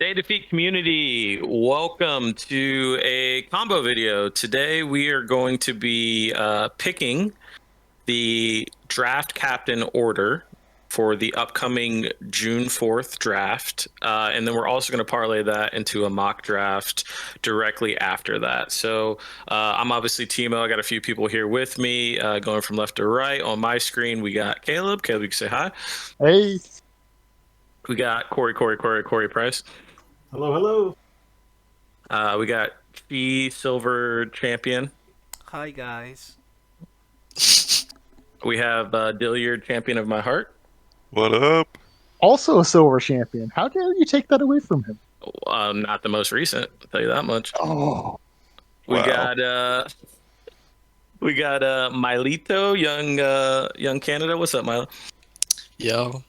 Day Defeat community, welcome to a combo video. Today we are going to be picking the draft captain order for the upcoming June 4th draft. And then we're also going to parlay that into a mock draft directly after that. So I'm obviously Timo. I got a few people here with me going from left to right. On my screen, we got Caleb. Caleb, you can say hi. Hey. We got Corey Price. Hello, hello. We got Fee Silver Champion. Hi guys. We have Dilliard Champion of My Heart. What up? Also a silver champion. How dare you take that away from him? Not the most recent, I'll tell you that much. Oh. We Wow. got Milito, young Canada. What's up, Milo? Yo.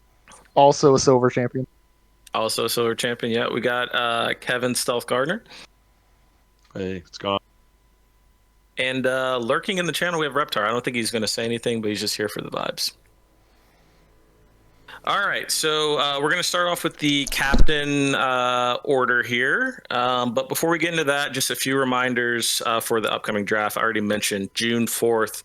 Also a silver champion. Also a silver champion. Yeah, we got Kevin Stealth Gardner. Hey, it's gone. And lurking in the channel, we have Reptar. I don't think he's going to say anything, but he's just here for the vibes. All right, so we're going to start off with the captain order here. But before we get into that, just a few reminders for the upcoming draft. I already mentioned June 4th.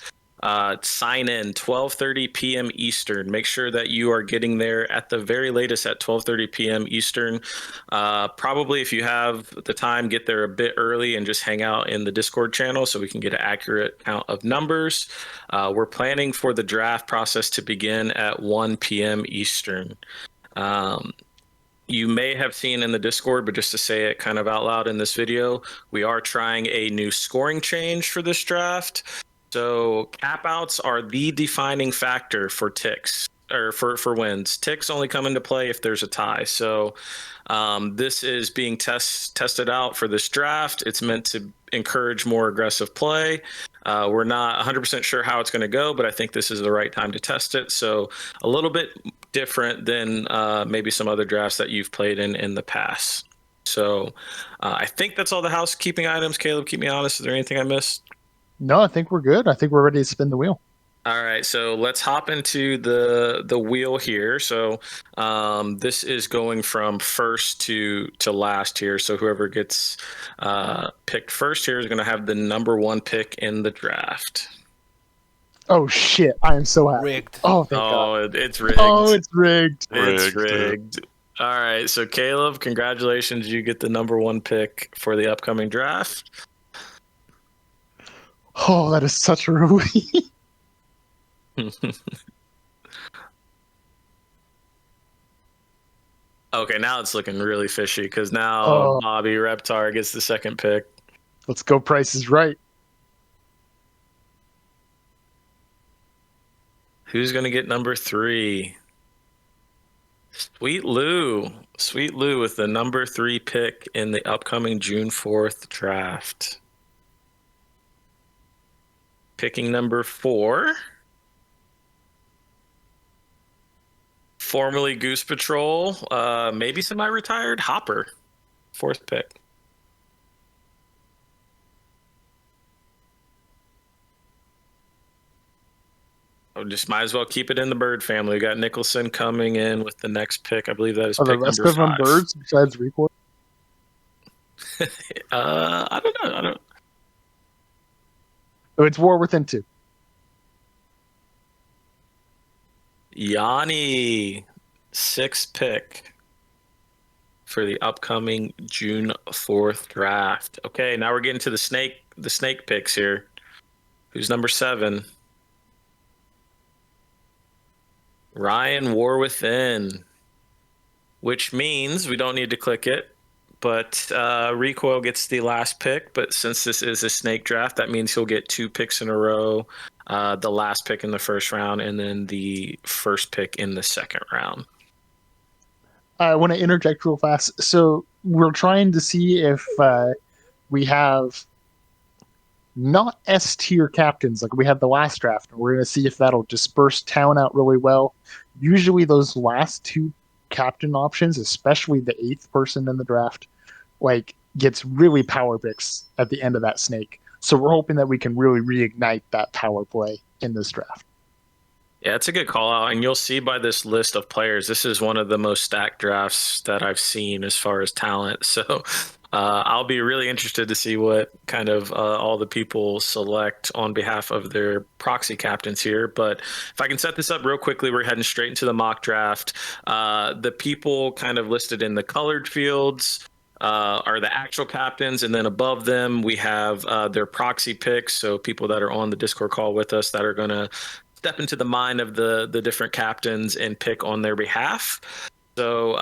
Sign in 12:30 p.m. Eastern. Make sure that you are getting there at the very latest at 12:30 p.m. Eastern. Probably if you have the time, get there a bit early and just hang out in the Discord channel so we can get an accurate count of numbers. We're planning for the draft process to begin at 1 p.m. Eastern. You may have seen in the Discord, but just to say it kind of out loud in this video, we are trying a new scoring change for this draft. So cap outs are the defining factor for ticks or for wins. Ticks only come into play if there's a tie. So this is being tested out for this draft. It's meant to encourage more aggressive play. We're not 100% sure how it's going to go, but I think this is the right time to test it. So a little bit different than maybe some other drafts that you've played in the past. So I think that's all the housekeeping items. Caleb, keep me honest. Is there anything I missed? No, I think we're good. I think we're ready to spin the wheel. All right, so let's hop into the wheel here. So this is going from first to last here. So whoever gets picked first here is going to have the number one pick in the draft. Oh shit! I am so happy. Rigged. Oh, thank God. It's rigged. Oh, it's rigged. It's rigged. All right, so Caleb, congratulations. You get the number one pick for the upcoming draft. Oh, that is such a relief. Okay, now it's looking really fishy because now Bobby Reptar gets the second pick. Let's go. Price is right. Who's going to get number 3? Sweet Lou. Sweet Lou with the number 3 pick in the upcoming June 4th draft. Picking number 4. Formerly Goose Patrol, maybe semi-retired, Hopper. 4th pick. Oh, just might as well keep it in the Bird family. We got Nicholson coming in with the next pick. I believe that is Are the pick rest number of them 5. birds besides Recoil? I don't know. Oh, it's War Within 2. Yanni, 6th pick for the upcoming June 4th draft. Okay, now we're getting to the snake picks here. Who's number 7? Ryan, War Within, which means we don't need to click it, but Recoil gets the last pick. But since this is a snake draft, that means he'll get 2 picks in a row. The last pick in the first round and then the first pick in the second round. I want to interject real fast. So we're trying to see if we have not S tier captains like we had the last draft. We're going to see if that'll disperse town out really well. Usually those last 2 captain options, especially the 8th person in the draft, like gets really power picks at the end of that snake. So we're hoping that we can really reignite that power play in this draft. Yeah, it's a good call out. And you'll see by this list of players, this is one of the most stacked drafts that I've seen as far as talent. So I'll be really interested to see what kind of all the people select on behalf of their proxy captains here. But if I can set this up real quickly, we're heading straight into the mock draft. The people kind of listed in the colored fields are the actual captains, and then above them we have their proxy picks. So people that are on the Discord call with us that are going to step into the mind of the different captains and pick on their behalf. So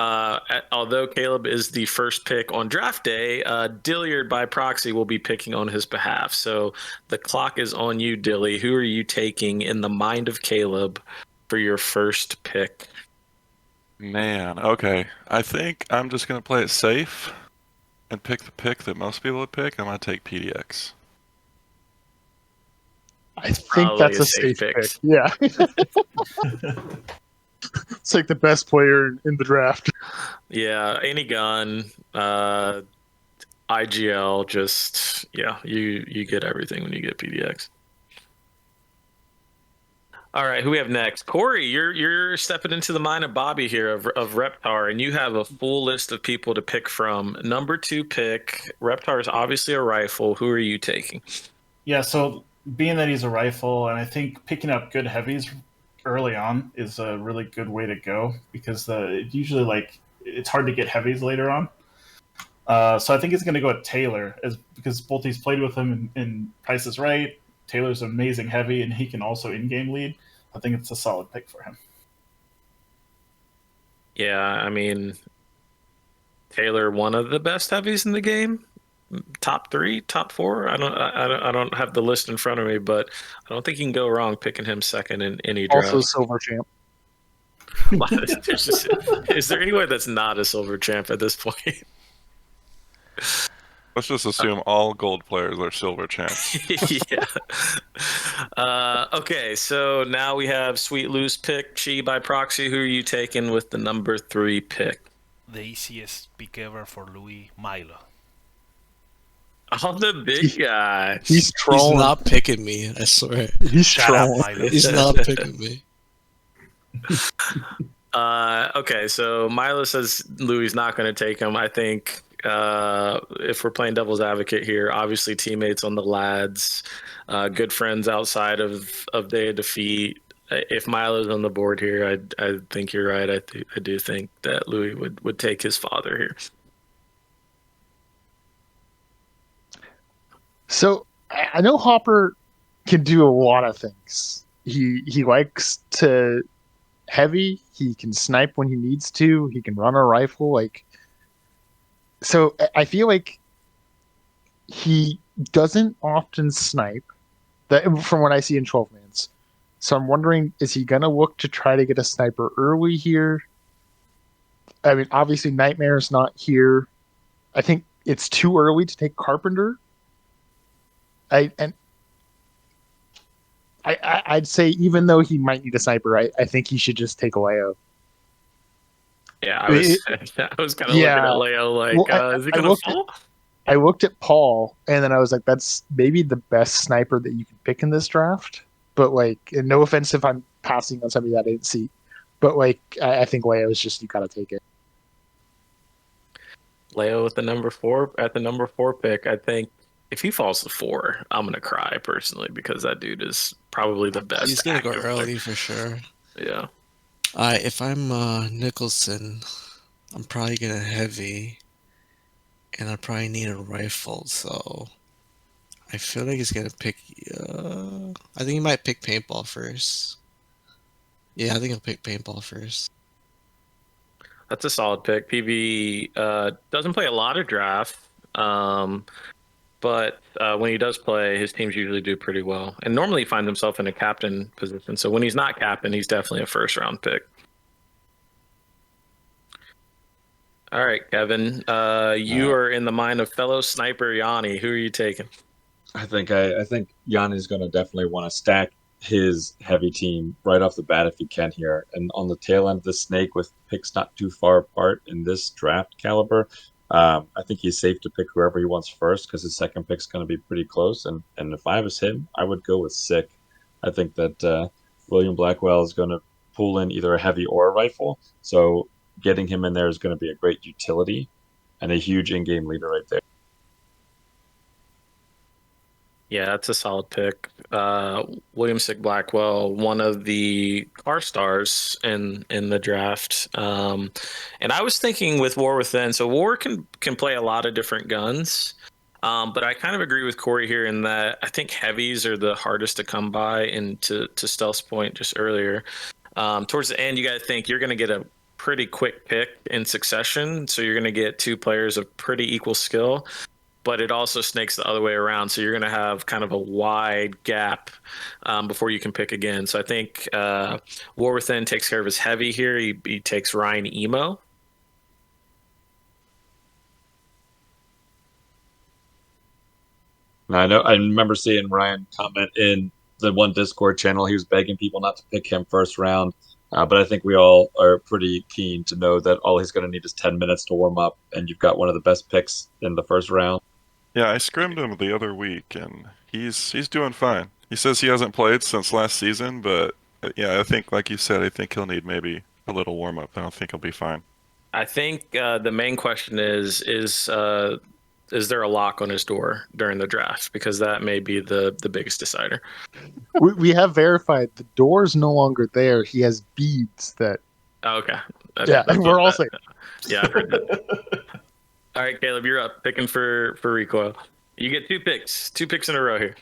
although Caleb is the first pick on draft day, Dilliard by proxy will be picking on his behalf. So the clock is on you, Dilly. Who are you taking in the mind of Caleb for your first pick? Man, okay. I think I'm just going to play it safe and pick the pick that most people would pick. I'm going to take PDX. I think Probably that's a a safe safe pick. pick. Yeah. It's like the best player in the draft. Yeah, any gun, IGL, just you get everything when you get PDX. All right, who we have next? Corey, you're stepping into the mind of Bobby here of Reptar, and you have a full list of people to pick from. Number 2 pick, Reptar is obviously a rifle. Who are you taking? Yeah, so being that he's a rifle, and I think picking up good heavies early on is a really good way to go because usually it's hard to get heavies later on. So I think he's going to go with Taylor because both he's played with him in Price is Right. Taylor's an amazing heavy, and he can also in-game lead. I think it's a solid pick for him. Yeah, I mean, Taylor, one of the best heavies in the game. Top 3, top 4. I don't have the list in front of me, but I don't think you can go wrong picking him second in any draft. Also silver champ. Is there anyone that's not a silver champ at this point? Let's just assume all gold players are silver champs. Yeah. Okay, so now we have Sweet Loose pick, Chi by proxy. Who are you taking with the number 3 pick? The easiest pick ever for Louis, Milo. Oh, the big guy. He's He's trolling. not picking me, I swear. He's Shut up, trolling. Milo. He's not picking me. Okay, so Milo says Louis not going to take him. I think if we're playing devil's advocate here, obviously teammates on the lads, good friends outside of Day of Defeat. If Milo's on the board here, I think you're right. I do think that Louis would take his father here. So I know Hopper can do a lot of things. He likes to heavy. He can snipe when he needs to. He can run a rifle. So I feel like he doesn't often snipe. That from what I see in 12 mans. So I'm wondering, is he gonna look to try to get a sniper early here? I mean, obviously Nightmare's not here. I think it's too early to take Carpenter. I'd say even though he might need a sniper, I think he should just take Leo. Yeah, I was kind of looking at Leo like, is he gonna fall? I looked at Paul, and then I was like, that's maybe the best sniper that you can pick in this draft. But and no offense if I'm passing on somebody that I didn't see, but I think Leo is just, you gotta take it. Leo with the number 4 at the number 4 pick. I think if he falls to 4, I'm gonna cry personally because that dude is probably the best. He's gonna go active early player. for sure. Yeah. If I'm Nicholson, I'm probably gonna heavy, and I probably need a rifle. So I feel like he's gonna pick. I think he might pick paintball first. Yeah, I think he'll pick paintball first. That's a solid pick. PV doesn't play a lot of draft, but when he does play, his teams usually do pretty well. And normally he finds himself in a captain position. So when he's not captain, he's definitely a first-round pick. All right, Kevin, you are in the mind of fellow sniper Yanni. Who are you taking? I think Yanni's going to definitely want to stack his heavy team right off the bat if he can here. And on the tail end of the snake with picks not too far apart in this draft caliber, I think he's safe to pick whoever he wants first because his second pick's going to be pretty close. And if I was him, I would go with Sick. I think that William Blackwell is going to pull in either a heavy or a rifle. So getting him in there is going to be a great utility and a huge in-game leader right there. Yeah, that's a solid pick. William Sick Blackwell, one of the car stars in the draft. And I was thinking with War Within, so War can play a lot of different guns. But I kind of agree with Corey here in that I think heavies are the hardest to come by, and to Stealth's point just earlier. Towards the end, you got to think you're going to get a pretty quick pick in succession. So you're going to get two players of pretty equal skill. But it also snakes the other way around. So you're going to have kind of a wide gap before you can pick again. So I think War Within takes care of his heavy here. He takes Ryan Emo. Now, I remember seeing Ryan comment in the one Discord channel. He was begging people not to pick him first round. But I think we all are pretty keen to know that all he's going to need is 10 minutes to warm up, and you've got one of the best picks in the first round. Yeah, I scrimmed him the other week, and he's doing fine. He says he hasn't played since last season, but yeah, I think, like you said, I think he'll need maybe a little warm up. I don't think he'll be fine. I think the main question is there a lock on his door during the draft? Because that may be the biggest decider. We have verified the door's no longer there. He has beads that. Oh, okay. Yeah, we're all saying. Yeah, I've heard that. All right, Caleb, you're up picking for Recoil. You get two picks in a row here.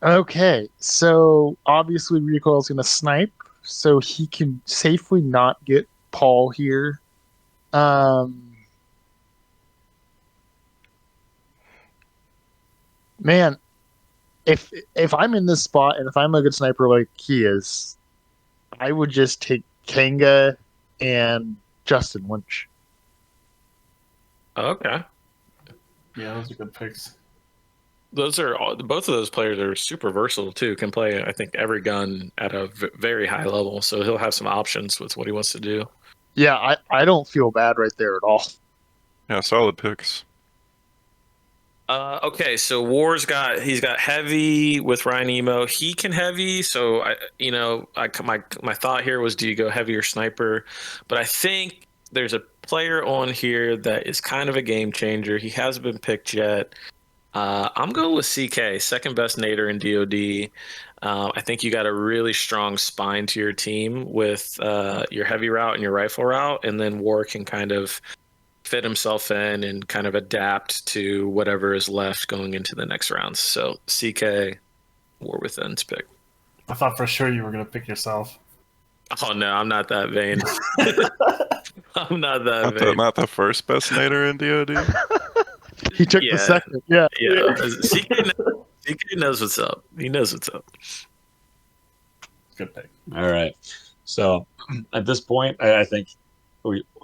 Okay, so obviously Recoil's going to snipe, so he can safely not get Paul here. Man, if I'm in this spot and if I'm a good sniper like he is, I would just take Kanga and Justin Lynch. Okay. Yeah, those are good picks. Both of those players are super versatile too. Can play, I think, every gun at a very high level. So he'll have some options with what he wants to do. Yeah, I don't feel bad right there at all. Yeah, solid picks. Okay, so War's he's got heavy with Ryan Emo. He can heavy, so my thought here was, do you go heavy or sniper? But I think there's a player on here that is kind of a game changer. He hasn't been picked yet. I'm going with CK, second best nader in DoD. I think you got a really strong spine to your team with your heavy route and your rifle route, and then War can kind of fit himself in and kind of adapt to whatever is left going into the next rounds. So CK, War Within's pick. I thought for sure you were going to pick yourself. Oh no, I'm not that vain. I'm not that vain. Not the first best nader in DoD. He took the second. Yeah. CK knows what's up. He knows what's up. Good pick. All right. So at this point, I think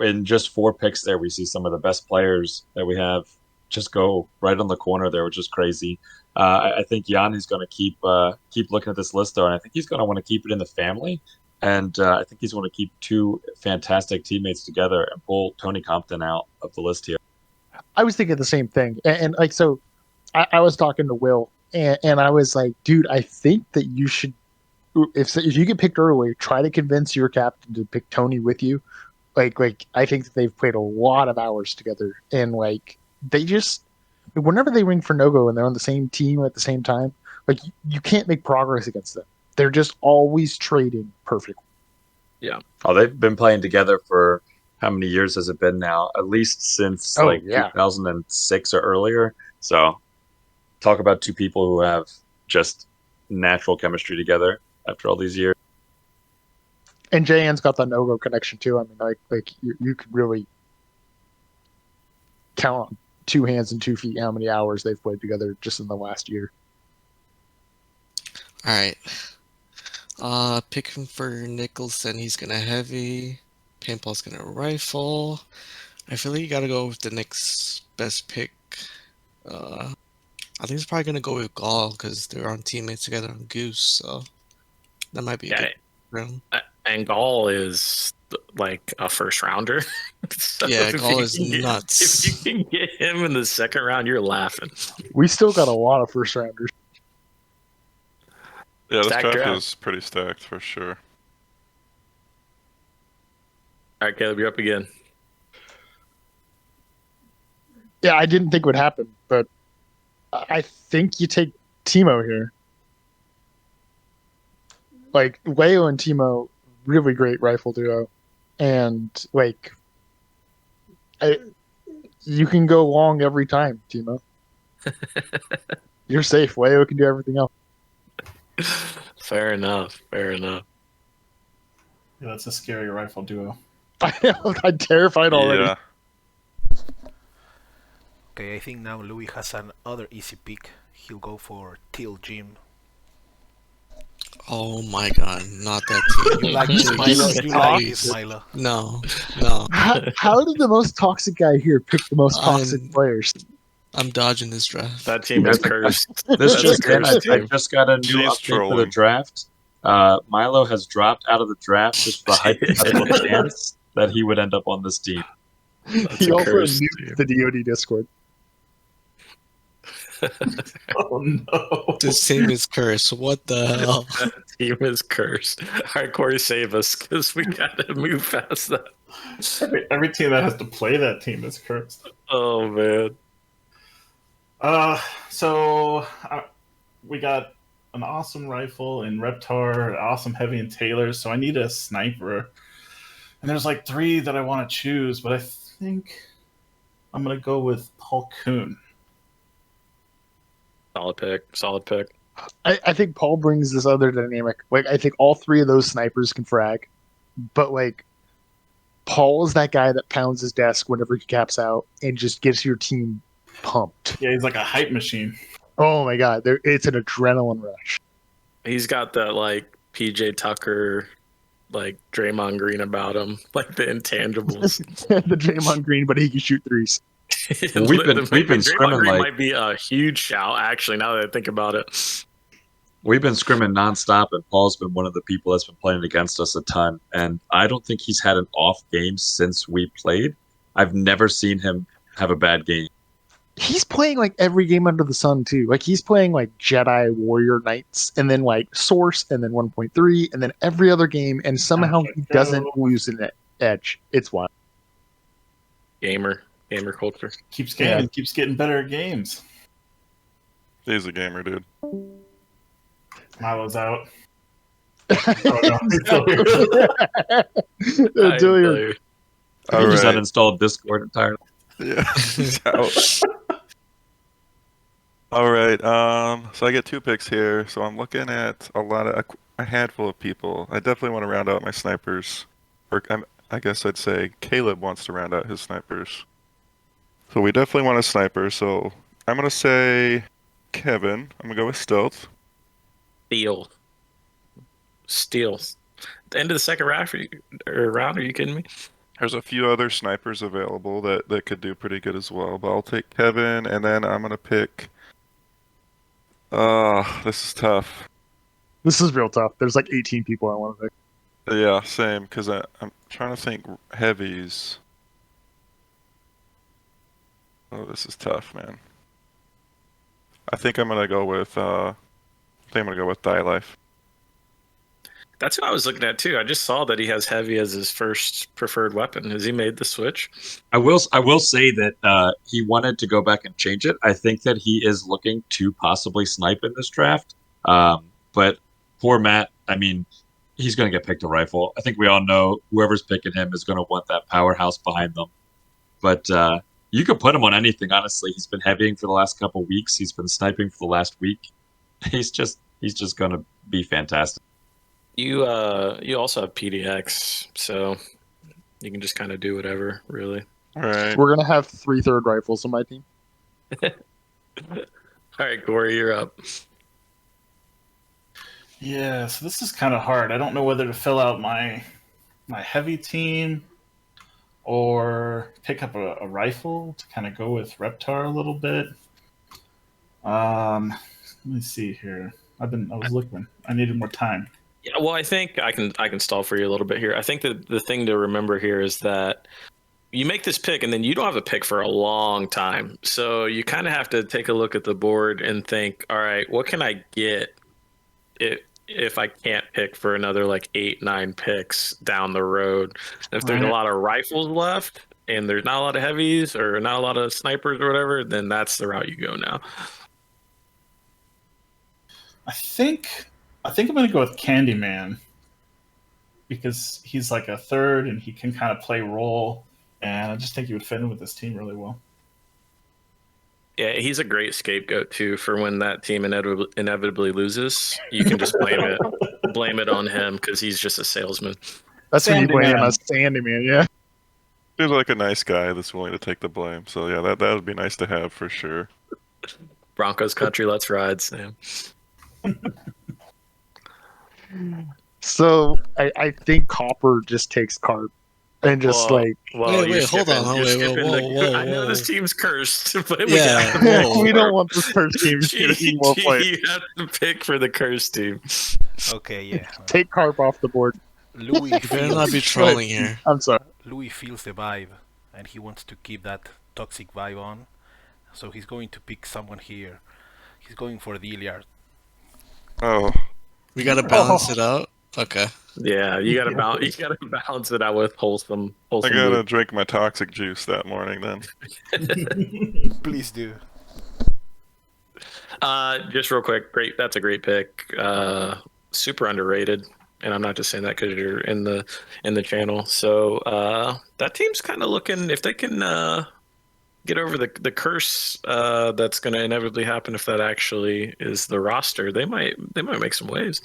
in just 4 picks there, we see some of the best players that we have just go right on the corner there, which is crazy. I think Yanni's going to keep looking at this list, though, and I think he's going to want to keep it in the family. And I think he's going to keep 2 fantastic teammates together and pull Tony Compton out of the list here. I was thinking the same thing. And like, so I was talking to Will, and I was like, dude, I think that you should, if you get picked early, try to convince your captain to pick Tony with you. Like I think that they've played a lot of hours together, and like they just, whenever they ring for no-go and they're on the same team at the same time, like you can't make progress against them. They're just always trading perfectly. Yeah. Oh, they've been playing together for how many years has it been now? At least since 2006 or earlier. So talk about 2 people who have just natural chemistry together after all these years. And JN's got the no-go connection too. I mean, like you could really count on 2 hands and 2 feet how many hours they've played together just in the last year. All right. Picking for Nicholson, he's gonna heavy. Paintball's gonna rifle. I feel like you gotta go with the next best pick. I think he's probably gonna go with Gall because they're on teammates together on Goose, so that might be a good round. And Gall is like a first rounder. So yeah, Gall is nuts. If you can get him in the second round, you're laughing. We still got a lot of first rounders. Yeah, this Stacked draft draft. is pretty stacked for sure. All right, Caleb, you're up again. Yeah, I didn't think it would happen, but I think you take Timo here. Like Leo and Timo, really great rifle duo, and like, you can go long every time, Timo. You're safe. Leo can do everything else. Fair enough. Fair enough. Yeah, that's a scary rifle duo. I know. I'm terrified already. Yeah. Okay, I think now Louis has another easy pick. He'll go for Teal Jim. Oh my god, not that team. You like Please, this? You like please. this, Milo? No, no. How did the most toxic guy here pick the most toxic I'm- players? I'm dodging this draft. That team is That's- cursed. This That's just a in, cursed I team. just got a new She's update for the trolling. draft. Milo has dropped out of the draft just for the hypothetical chance that he would end up on this team. He a also cursed nuked the DoD Discord. Oh no! This team is cursed. What the hell? That team is cursed. All right, Corey, save us because we gotta move past that. Every team that has to play that team is cursed. Oh man. So we got an awesome rifle in Reptar, an awesome heavy in Taylor. So I need a sniper, and there's like 3 that I want to choose, but I think I'm gonna go with Paul Kuhn. Solid pick. Solid pick. I think Paul brings this other dynamic. Like, I think all 3 of those snipers can frag, but like, Paul is that guy that pounds his desk whenever he caps out and just gets your team pumped. Yeah, he's like a hype machine. Oh my god, it's an adrenaline rush. He's got that like PJ Tucker, like Draymond Green about him, like the intangibles. The Draymond Green, but he can shoot threes. We've been Draymond scrimming Green like might be a huge shout. Actually, now that I think about it, we've been scrimming nonstop, and Paul's been one of the people that's been playing against us a ton. And I don't think he's had an off game since we played. I've never seen him have a bad game. He's playing like every game under the sun too. Like, he's playing like Jedi Warrior Knights, and then like Source, and then 1.3, and then every other game, and somehow he doesn't lose an edge. It's wild. gamer culture. Keeps getting better at games. He's a gamer, dude. Milo's out. Dilliard. He just uninstalled Discord entirely. Yeah. He's out. All right. So I get 2 picks here. So I'm looking at a handful of people. I definitely want to round out my snipers. Or I guess I'd say Caleb wants to round out his snipers. So we definitely want a sniper. So I'm gonna say Kevin. I'm gonna go with stealth. Steal. At the end of the second round, are you kidding me? There's a few other snipers available that could do pretty good as well. But I'll take Kevin, and then I'm gonna pick. This is tough. This is real tough. There's like 18 people I want to pick. Yeah, same. Because I'm trying to think heavies. Oh, this is tough, man. I think I'm gonna go with. Die Life. That's what I was looking at too. I just saw that he has heavy as his first preferred weapon. Has he made the switch? I will say that he wanted to go back and change it. I think that he is looking to possibly snipe in this draft. But poor Matt, I mean, he's going to get picked a rifle. I think we all know whoever's picking him is going to want that powerhouse behind them. But you could put him on anything, honestly. He's been heavying for the last couple weeks. He's been sniping for the last week. He's just going to be fantastic. You also have PDX, so you can just kind of do whatever, really. All right. We're gonna have 3 third rifles on my team. All right, Corey, you're up. Yeah, so this is kind of hard. I don't know whether to fill out my heavy team or pick up a rifle to kind of go with Reptar a little bit. Let me see here. I was looking. I needed more time. Yeah, well, I think I can stall for you a little bit here. I think that the thing to remember here is that you make this pick and then you don't have a pick for a long time. So you kind of have to take a look at the board and think, all right, what can I get if I can't pick for another like 8, 9 picks down the road. If there's a Right. lot of rifles left and there's not a lot of heavies or not a lot of snipers or whatever, then that's the route you go now. I think I'm gonna go with Candyman because he's like a third and he can kind of play role, and I just think he would fit in with this team really well. Yeah, he's a great scapegoat too for when that team inevitably loses. You can just blame it on him because he's just a salesman. That's when you blame Sandyman. us, Sandyman. Yeah. He's like a nice guy that's willing to take the blame. So yeah, that would be nice to have for sure. Broncos country, let's ride, Sam. So I think Copper just takes Carp and just Well, like Wait, you're hold on, skipping- you're wait, skipping whoa, I know whoa. this team's cursed, but Yeah, we got whoa. we don't want this first team getting more players. You have to pick for the cursed team. Okay, yeah. Take Carp off the board. Louis You better not be feels, trolling here. I'm sorry. Louis feels the vibe, and he wants to keep that toxic vibe on. So he's going to pick someone here. He's going for dilliard. Oh, We gotta balance it out. Okay. Yeah, you gotta balance it out with wholesome. I gotta Loot. drink my toxic juice that morning then. Please do. Just real quick, great. That's a great pick. Super underrated, and I'm not just saying that because you're in the channel. So that team's kind of looking if they can get over the curse that's going to inevitably happen if that actually is the roster. They might make some waves.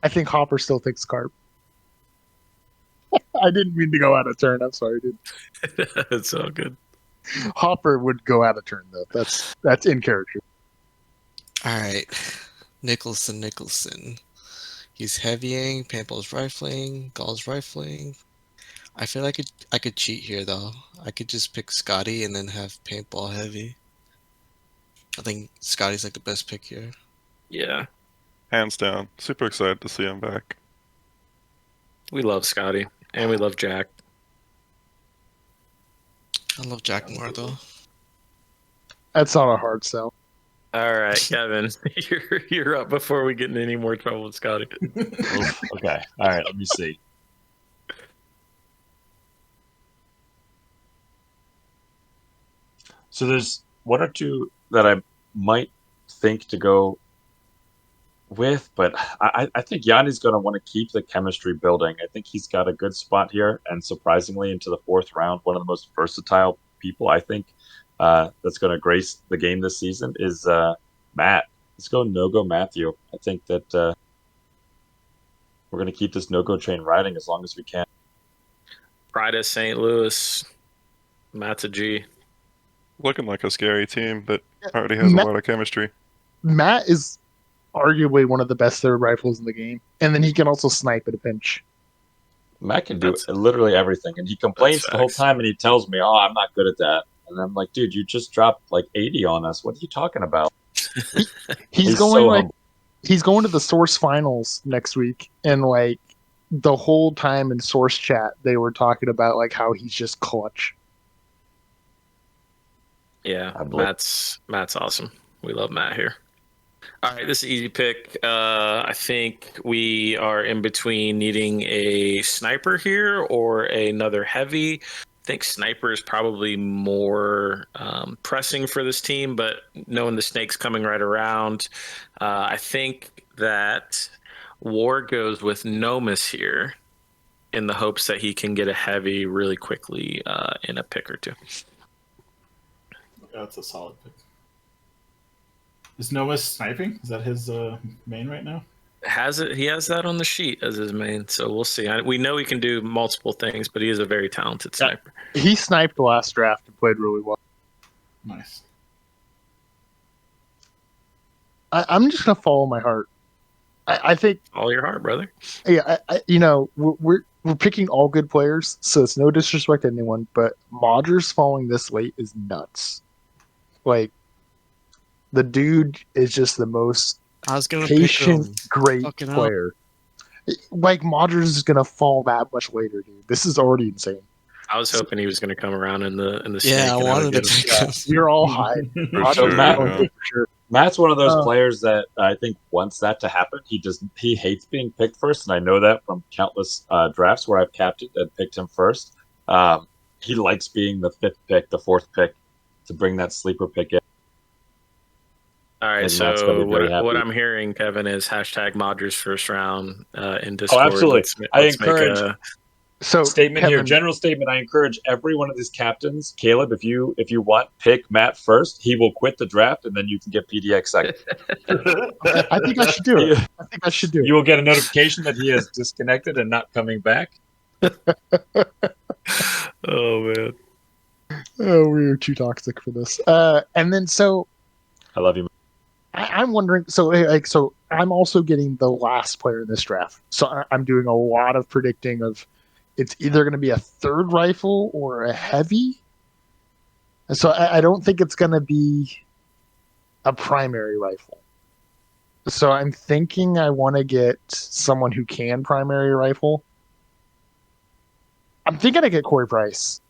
I think Hopper still thinks Carp. I didn't mean to go out of turn. I'm sorry, dude. It's all good. Hopper would go out of turn though. That's in character. All right. Nicholson. He's heavying. Pample's rifling. Gall's rifling. I feel like I could cheat here though. I could just pick Scotty and then have paintball heavy. I think Scotty's like the best pick here. Yeah, Hands down. Super excited to see him back. we love Scotty and we love Jack. I love Jack more though. That's not a hard sell. All right, Kevin, you're up before we get in any more trouble with Scotty. Oof, okay. All right. Let me see. So there's one or two that I might think to go with, but I think Yanni's going to want to keep the chemistry building. I think he's got a good spot here, and surprisingly, into the fourth round, one of the most versatile people I think that's going to grace the game this season is Matt. Let's go no-go Matthew. I think that we're going to keep this no-go train riding as long as we can. Pride of St. Louis. Matt's a G. Looking like a scary team, but already has a lot of chemistry. Matt is arguably one of the best third rifles in the game, and then he can also snipe at a pinch. Matt can do That's- literally everything, and he complains that's the whole facts. time, and he tells me, "Oh, I'm not good at that." And I'm like, "Dude, you just dropped like 80 on us. What are you talking about?" He's so humble. he's going to the Source finals next week, and like the whole time in Source chat, they were talking about like how he's just clutch. Yeah, I believe- Matt's awesome. We love Matt here. All right, this is an easy pick. I think we are in between needing a sniper here or another heavy. I think sniper is probably more pressing for this team, but knowing the snake's coming right around, I think that War goes with Nomus here in the hopes that he can get a heavy really quickly in a pick or two. That's a solid pick. Is Noah sniping? Is that his main right now? He has that on the sheet as his main, so we'll see. We know he can do multiple things, but he is a very talented sniper. He sniped the last draft and played really well. Nice. I'm just gonna follow my heart. I think, All your heart, brother. yeah, we're picking all good players, so it's no disrespect to anyone, but Modgers falling this late is nuts. Like, the dude is just the most I was gonna pick patient, great Fucking hell. player. Like, Modgers is gonna fall that much later, dude. This is already insane. I was hoping he was going to come around in the snake. Yeah, I and wanted would to get him. pick Yeah, him. you're all high. For Roger So was sure, going yeah. for sure. Matt's one of those Oh. players that I think wants that to happen. He hates being picked first, and I know that from countless drafts where I've captained and picked him first. He likes being the fifth pick, the fourth pick, to bring that sleeper pick in. All right, And Matt's gonna so be very what happy. I'm hearing, Kevin, is hashtag Modric first round in Oh, Discord. absolutely. I Let's make encourage So statement here. Kevin, General statement. I encourage every one of these captains, Caleb, if you want, pick Matt first. He will quit the draft, and then you can get PDX second. I think I should do it. I think I should do You it. will get a notification that he has disconnected and not coming back. Oh man. Oh, we're too toxic for this. And then so I love you. I'm wondering. So so I'm also getting the last player in this draft. So I'm doing a lot of predicting of it's either going to be a third rifle or a heavy. And so I don't think it's going to be a primary rifle. So I'm thinking I want to get someone who can primary rifle. I'm thinking I get Corey Price.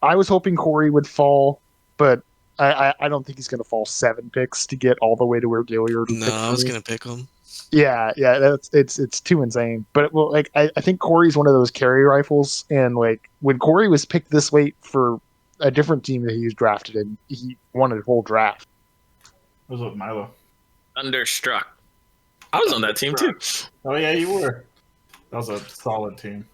I was hoping Corey would fall, but I don't think he's going to fall 7 picks to get all the way to where Dilliard would No, pick I was 3. gonna pick him. Yeah, it's too insane. But well, like I think Corey's one of those carry rifles, and like when Corey was picked this late for a different team that he was drafted in, he won a whole draft. was with Milo. Understruck. I was on that team too. Oh yeah, you were. That was a solid team.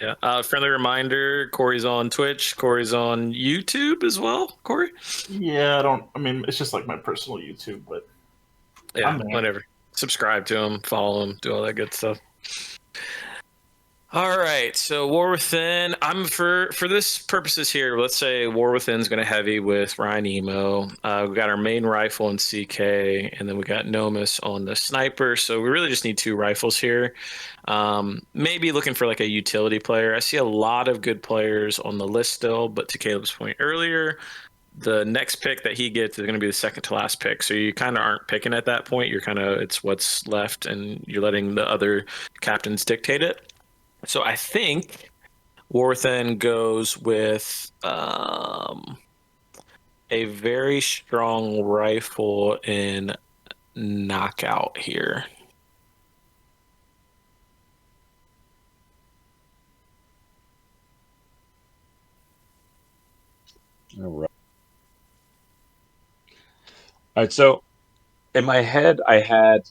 Yeah. Friendly reminder: Corey's on Twitch. Corey's on YouTube as well. Corey. Yeah, I mean, it's just like my personal YouTube, but Yeah. I'm there. Whatever. Subscribe to him. Follow him. Do all that good stuff. All right, so War Within. I'm for this purposes here. Let's say War Within's going to heavy with Ryan Emo. We got our main rifle in CK, and then we got Nomus on the sniper. So we really just need 2 rifles here. Maybe looking for like a utility player. I see a lot of good players on the list still, but to Caleb's point earlier, the next pick that he gets is going to be the second to last pick. So you kind of aren't picking at that point. You're kind of it's what's left, and you're letting the other captains dictate it. So I think War Within goes with a very strong rifle in knockout here. All right. All right. So in my head, I had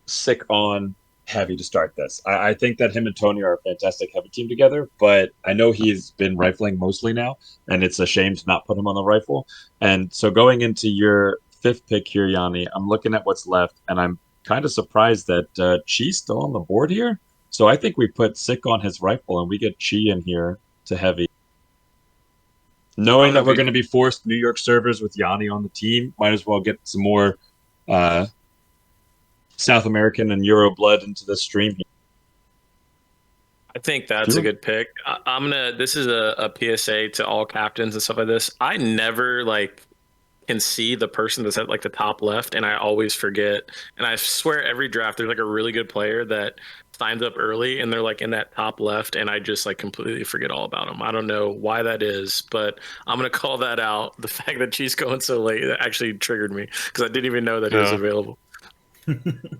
Sick on heavy to start this. I think that him and Tony are a fantastic heavy team together, but I know he's been rifling mostly now, and it's a shame to not put him on the rifle. And so going into your 5th pick here, Yanni, I'm looking at what's left, and I'm kind of surprised that Chi's still on the board here. So I think we put Sick on his rifle, and we get Chi in here to heavy. Knowing that we're going to be forced New York servers with Yanni on the team, might as well get some more South American and Euro blood into the stream here. I think that's a good pick. This is a PSA to all captains and stuff like this. I never can see the person that's at like the top left, and I always forget. And I swear every draft there's like a really good player that signs up early and they're like in that top left, and I just like completely forget all about them. I don't know why that is, but I'm gonna call that out. The fact that she's going so late that actually triggered me because I didn't even know that he was available.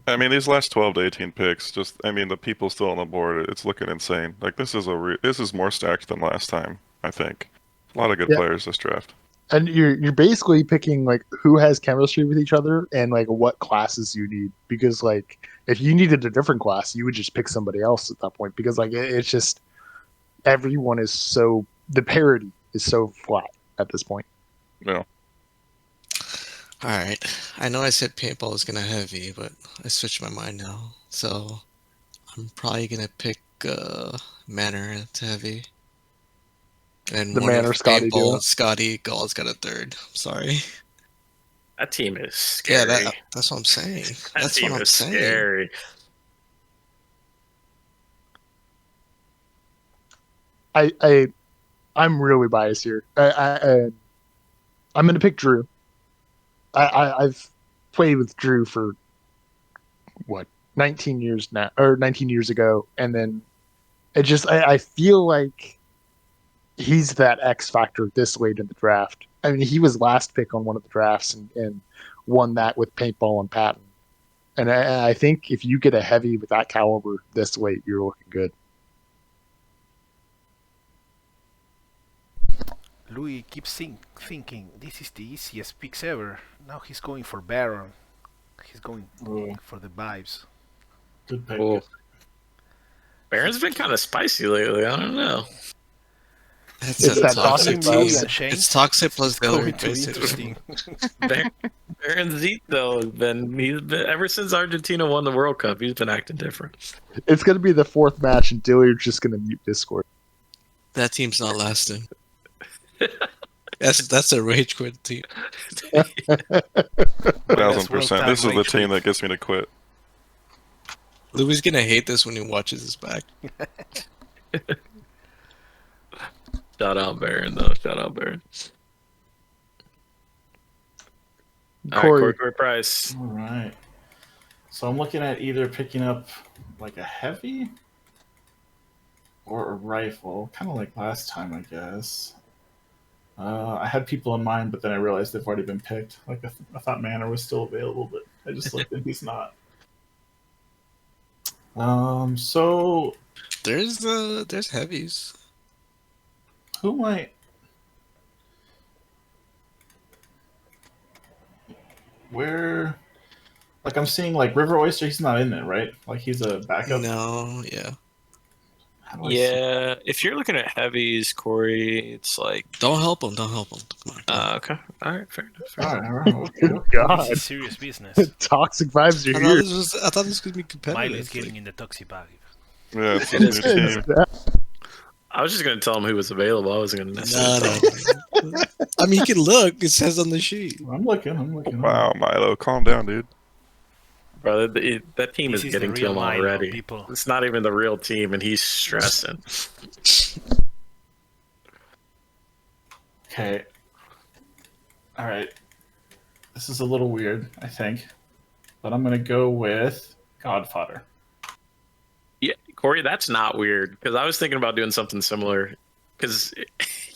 I mean, these last 12 to 18 picks, the people still on the board, it's looking insane. Like, this is more stacked than last time, I think. A lot of good players this draft. And you're basically picking like who has chemistry with each other and like what classes you need, because like if you needed a different class, you would just pick somebody else at that point, because like it's just everyone is so, the parity is so flat at this point. Yeah. All right. I know I said paintball was gonna heavy, but I switched my mind now. So I'm probably gonna pick Manor to heavy. And The Manor Scotty duo. paintball, Scotty Gall's got a 3rd. I'm sorry. That team is scary. Yeah, that's what I'm saying. That That's team what I'm is saying. scary. I'm really biased here. I'm going to pick Drew. I've played with Drew for 19 years now, or 19 years ago, and then it just I feel like he's that X factor this late in the draft. I mean, he was last pick on one of the drafts and won that with paintball and Patton. And I think if you get a heavy with that caliber this late, you're looking good. Louis keeps thinking this is the easiest picks ever. Now he's going for Baron. He's going Ooh, for the vibes. good pick. Cool. Baron's been kind of spicy lately. I don't know. It's that toxic Million vibe. change. It's toxic plus It's going Dilliard, to be basically. interesting. Baron Zeke though he's been ever since Argentina won the World Cup. He's been acting different. It's going to be the fourth match, and Dilliard's just going to mute Discord. That team's not lasting. That's a rage quit team. 1000%. This is the World team Cup that gets me to quit. Louis gonna hate this when he watches this back. Shout out Baron though. Shout out Baron. All Corey, right, Corey Price. All right. So I'm looking at either picking up like a heavy or a rifle, kind of like last time, I guess. I had people in mind, but then I realized they've already been picked. Like I thought Manor was still available, but I just looked and he's not. So There's heavies. who might? Where? Like I'm seeing like River Oyster. He's not in it, right? Like he's a backup. No, yeah. How do I see- Yeah, if you're looking at heavies, Corey, it's like Don't help him. Don't help him. Come on. okay. All right, fair enough. Fair All enough. right, all right, okay. good God. This is serious business. Toxic vibes I are thought here. I thought this was gonna be competitive. Milo is getting in the toxic vibe. Yeah, it's a It new is. team. I was just gonna tell him who was available. I wasn't gonna necessarily. No. I mean, you can look. It says on the sheet. I'm looking. Wow, Milo, calm down, dude. Brother, that team This is is getting the to real him Milo, already. people. It's not even the real team, and he's stressing. Okay. All right. This is a little weird, I think, but I'm gonna go with Godfather. Yeah, Corey, that's not weird because I was thinking about doing something similar. Because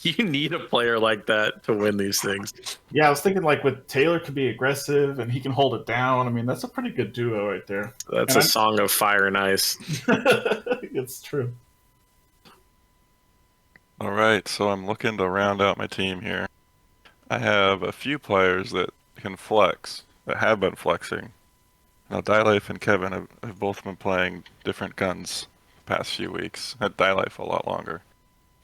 you need a player like that to win these things. Yeah, I was thinking like with Taylor could be aggressive and he can hold it down. I mean, that's a pretty good duo right there. That's And a song of fire and ice. It's true. All right, so I'm looking to round out my team here. I have a few players that can flex, that have been flexing. Now, Life and Kevin have both been playing different guns the past few weeks. Had Life a lot longer.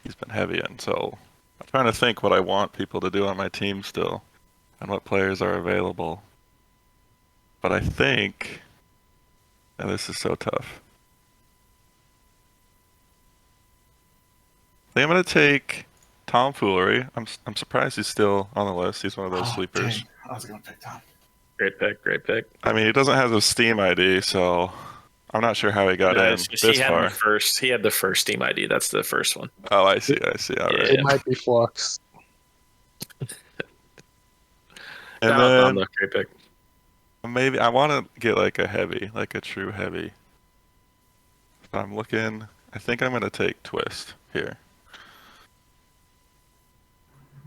He's been heavy in, so I'm trying to think what I want people to do on my team still, and what players are available. But I think, and this is so tough. I think I'm gonna take Tomfoolery. I'm surprised he's still on the list. He's one of those Oh, sleepers. dang. I was gonna pick Tom. Great pick, great pick. I mean, he doesn't have the Steam ID, so I'm not sure how he got in It's just this he had far. he had the first team ID. That's the first one. Oh, I see. All right. It might be Flux. And Shout out Tom, then though. Great pick. maybe I want to get like a heavy, like a true heavy. So I'm looking. I think I'm gonna take Twist here.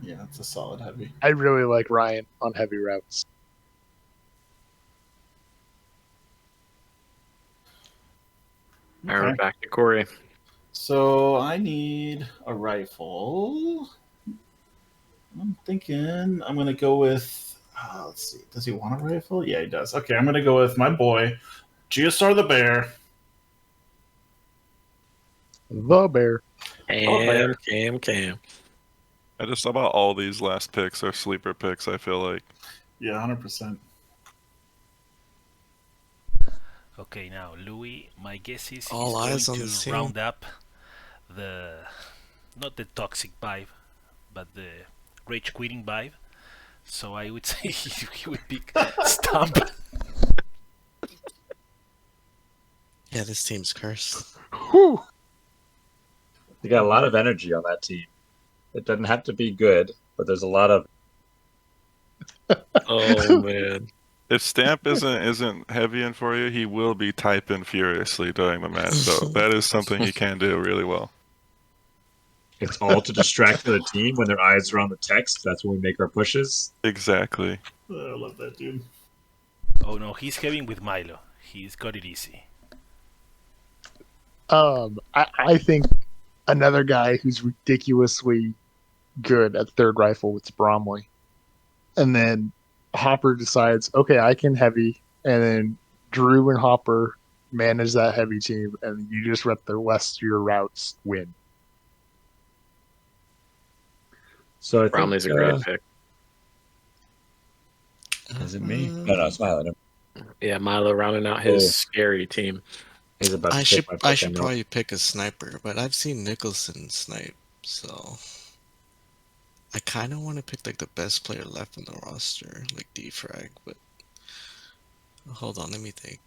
Yeah, it's a solid heavy. I really like Ryan on heavy routes. All right, Okay. back to Corey. So I need a rifle. I'm thinking I'm gonna go with. Let's see. Does he want a rifle? Yeah, he does. Okay, I'm gonna go with my boy, GSR the Bear. The Bear. Cam. I just about all these last picks are sleeper picks. I feel like. Yeah, 100%. Okay, now Louis, my guess is All he's eyes going on the to team. round up the not the toxic vibe, but the rage quitting vibe. So I would say he would pick Stump. Yeah, this team's cursed. Whew. You got a lot of energy on that team. It doesn't have to be good, but there's a lot of. Oh man. If Stamp isn't heavy in for you, he will be typing furiously during the match. So that is something he can do really well. It's all to distract the team when their eyes are on the text. That's when we make our pushes. Exactly. I love that dude. Oh no, he's heavy with Milo. He's got it easy. I think another guy who's ridiculously good at third rifle is Bromley. And then Hopper decides, okay, I can heavy, and then Drew and Hopper manage that heavy team, and you just let the rest of your routes win. So I think, Bromley's a great pick. Is it me? No, it's Milo. Yeah, Milo rounding out his scary team. He's about to I take should my I pick, should know. probably pick a sniper, but I've seen Nicholson snipe, so I kind of want to pick like the best player left in the roster, like defrag. But hold on, let me think.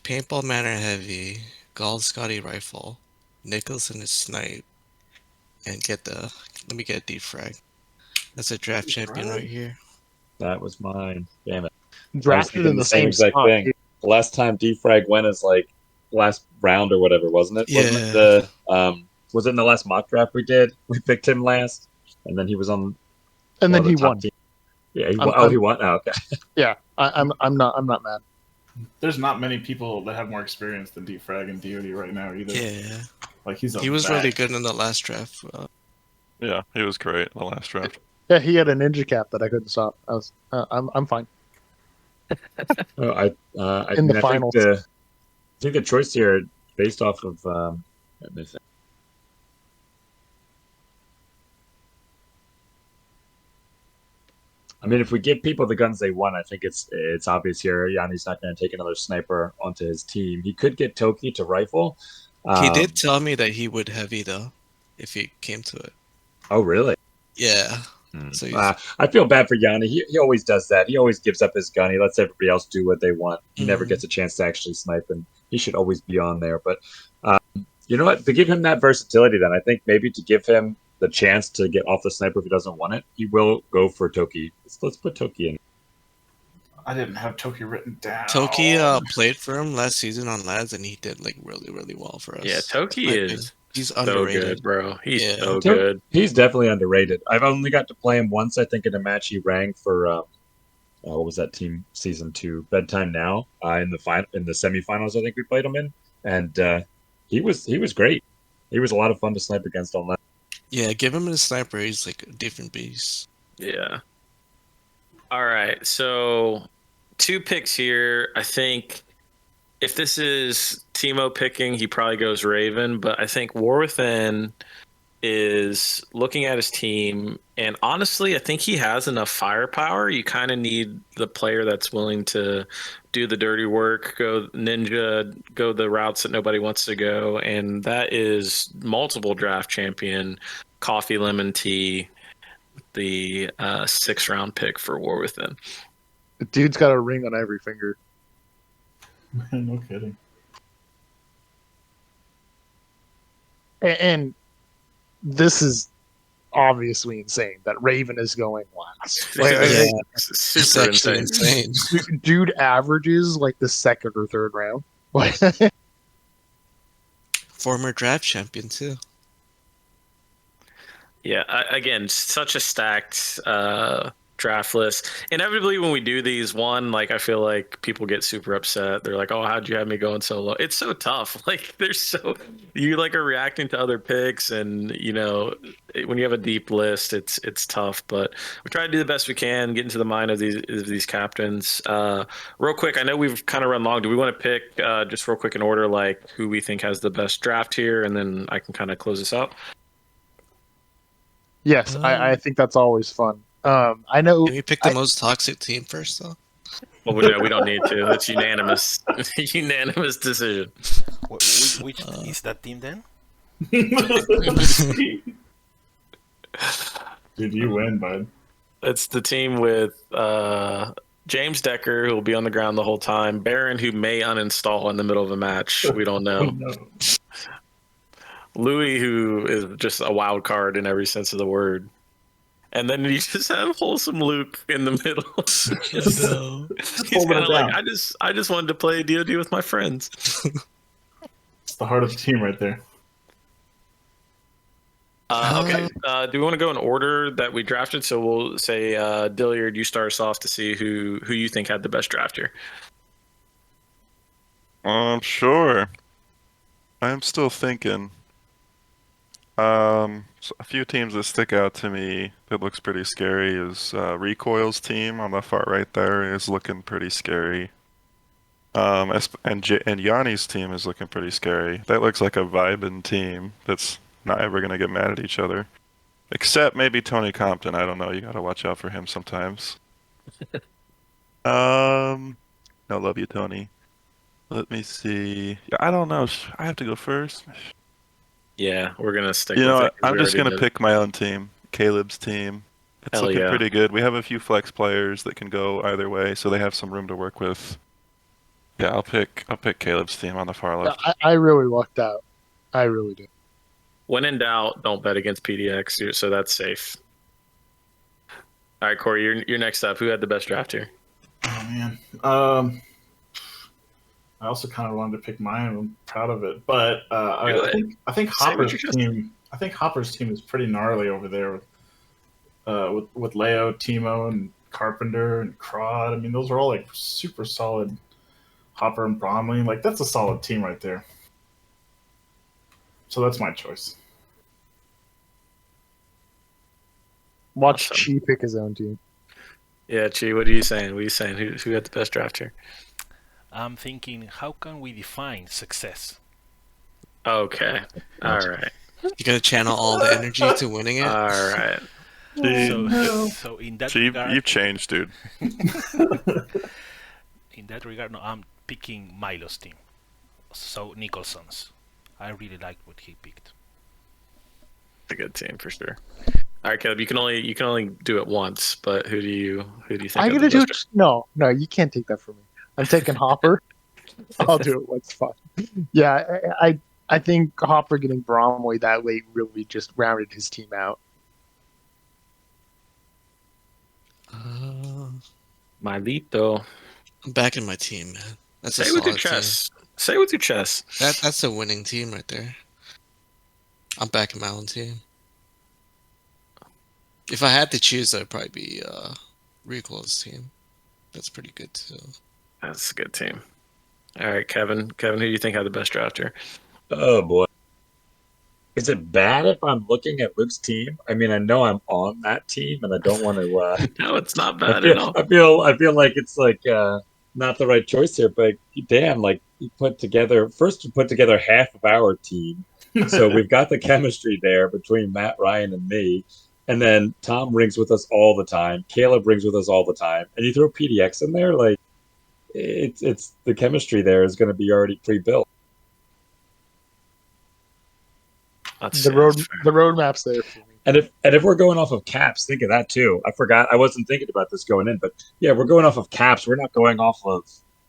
Paintball Manor heavy, Gall Scotty rifle, Nicholson is snipe, and let me get a defrag. That's a draft champion right here. That was mine. Damn it. I was Drafted thinking in the same exact spot. thing. The last time defrag went is like last round or whatever, wasn't it? Wasn't it the was it in the last mock draft we did? We picked him last, and then he was on. And then the he top won. team. Yeah, he won. He won. Oh, okay. Yeah, I'm not mad. There's not many people that have more experience than Defrag and DoD right now either. Yeah, Like he was really good in the last draft. Yeah, he was great in the last draft. Yeah, he had a ninja cap that I couldn't stop. I'm fine. I In the mean, finals. I think the choice here, based off of, let me think. I mean, if we give people the guns they want, I think it's obvious here. Yanni's not going to take another sniper onto his team. He could get Toki to rifle. He did tell me that he would heavy though, if he came to it. Oh, really? Yeah. So I feel bad for Yanni. He always does that. He always gives up his gun. He lets everybody else do what they want. He never gets a chance to actually snipe, and he should always be on there. But you know what? To give him that versatility, then I think maybe to give him the chance to get off the sniper if he doesn't want it, he will go for Toki. Let's put Toki in. I didn't have Toki written down. Toki played for him last season on Lads, and he did like really, really well for us. Yeah, Toki is he's so underrated, good, bro. He's so Toki, good. He's definitely underrated. I've only got to play him once, I think, in a match he rang for. What was that team? Season 2, Bedtime Now. In the semifinals, I think we played him in, and he was great. He was a lot of fun to snipe against on that. Yeah, give him a sniper. He's like a different beast. Yeah. All right. So 2 picks here. I think if this is Timo picking, he probably goes Raven. But I think War Within is looking at his team. And honestly, I think he has enough firepower. You kind of need the player that's willing to do the dirty work, go ninja, go the routes that nobody wants to go. And that is multiple draft champion, Coffee Lemon Tea, the 6th round pick for War Within. The dude's got a ring on every finger. No kidding. And this is obviously insane that Raven is going last. Like, It's It's super actually insane. dude averages like the 2nd or 3rd round. Like, Former draft champion too. Yeah, again, such a stacked draft list. Inevitably, when we do these, like I feel like people get super upset. They're like, "Oh, how'd you have me going so low?" It's so tough. Like, you like are reacting to other picks, and when you have a deep list, it's tough. But we try to do the best we can, get into the mind of these captains. Real quick, I know we've kind of run long. Do we want to pick just real quick in order, like who we think has the best draft here, and then I can kind of close this out? yes, I think that's always fun. I know. Can we pick the most toxic team first, though? Well, we don't need to. It's unanimous. Unanimous decision. Which is that team then? Dude, you win, bud. It's the team with James Decker, who will be on the ground the whole time. Baron, who may uninstall in the middle of a match. We don't know. No. Louis, who is just a wild card in every sense of the word. And then you just have Wholesome Luke in the middle. He's kind of like, I just wanted to play DoD with my friends. It's the heart of the team right there. Okay. Do we want to go in order that we drafted? So we'll say, Dilliard, you start us off to see who you think had the best draft here. Sure. I'm still thinking. So a few teams that stick out to me that looks pretty scary is Recoil's team on the far right there is looking pretty scary. And Yanni's team is looking pretty scary. That looks like a vibing team that's not ever gonna get mad at each other. Except maybe Tony Compton. I don't know. You gotta watch out for him sometimes. No, love you, Tony. Let me see. Yeah, I don't know. I have to go first. Yeah, we're gonna stick You with know it. what? 'Cause I'm we just already gonna know. pick my own team, Caleb's team. It's Hell looking yeah. pretty good. We have a few flex players that can go either way, so they have some room to work with. Yeah, I'll pick Caleb's team on the far left. I really lucked out. I really did. When in doubt, don't bet against PDX. So that's safe. All right, Corey, you're next up. Who had the best draft here? Oh man. I also kind of wanted to pick mine. I'm proud of it, but I think Say what Hopper's you just- team. I think Hopper's team is pretty gnarly over there with Leo, Timo, and Carpenter and Crod. I mean, those are all like super solid. Hopper and Bromley, like that's a solid team right there. So that's my choice. Watch Awesome. Chi pick his own team. Yeah, Chi, what are you saying? What are you saying? Who had the best draft here? I'm thinking, how can we define success? Okay. All right. You're gonna channel all the energy to winning it. All right. So in that regard, You've changed, dude. in that regard, no, I'm picking Milo's team. So Nicholson's. I really liked what he picked. It's a good team for sure. All right, Caleb, you can only do it once, but who do you think? I'm had gonna the do best it. No, you can't take that from me. I'm taking Hopper. I'll do it once. Fun. Yeah, I think Hopper getting Bromley that late really just rounded his team out. Milito. I'm backing my team, man. That's a Say with your solid team. chest. Say with your chest. That's a winning team right there. I'm backing my own team. If I had to choose, I'd probably be Recoil's team. That's pretty good too. That's a good team. All right, Kevin. Kevin, who do you think had the best draft here? Oh boy. Is it bad if I'm looking at Luke's team? I mean, I know I'm on that team, and I don't want to. No, it's not I bad at feel, all. I feel like it's like not the right choice here. But damn, like you put together half of our team, so we've got the chemistry there between Matt, Ryan, and me. And then Tom rings with us all the time. Caleb rings with us all the time, and you throw PDX in there, like it's the chemistry there is going to be already pre-built. The roadmap's there for me. And if we're going off of caps, think of that too. I forgot. I wasn't thinking about this going in, but yeah, we're going off of caps. We're not going off of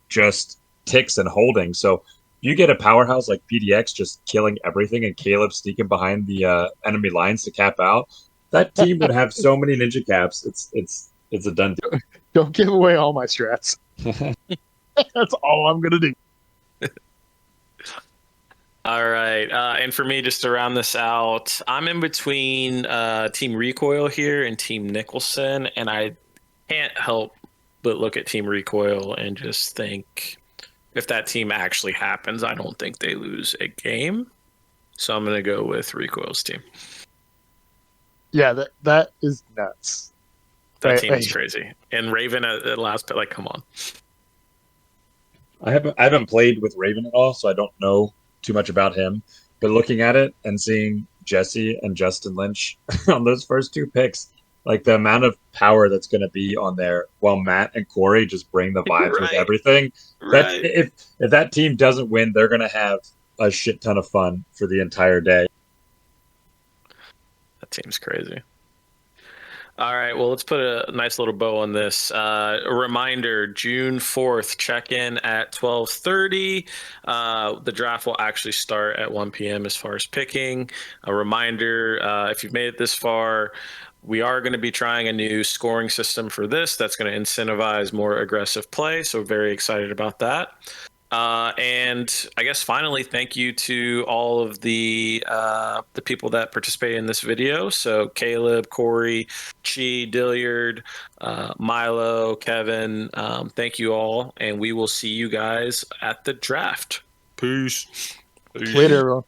just ticks and holding. So you get a powerhouse like PDX just killing everything, and Caleb sneaking behind the enemy lines to cap out. That team would have so many ninja caps. It's a done deal. Don't give away all my strats. That's all I'm gonna do. All right. And for me, just to round this out, I'm in between Team Recoil here and Team Nicholson, and I can't help but look at Team Recoil and just think if that team actually happens, I don't think they lose a game. So I'm going to go with Recoil's team. Yeah, that is nuts. That team is crazy. And Raven at last, but like, come on. I haven't played with Raven at all, so I don't know too much about him. But looking at it and seeing Jesse and Justin Lynch on those first two picks, like the amount of power that's going to be on there, while Matt and Corey just bring the vibes with everything. Right. If that team doesn't win, they're going to have a shit ton of fun for the entire day. That team's crazy. All right, well, let's put a nice little bow on this. A reminder, June 4th, check-in at 12:30. The draft will actually start at 1 p.m. as far as picking. A reminder, if you've made it this far, we are going to be trying a new scoring system for this that's going to incentivize more aggressive play, so very excited about that. And I guess finally, thank you to all of the people that participated in this video. So Caleb, Corey, Chi, Dilliard, Milo, Kevin. Thank you all, and we will see you guys at the draft. Peace. Later, everyone.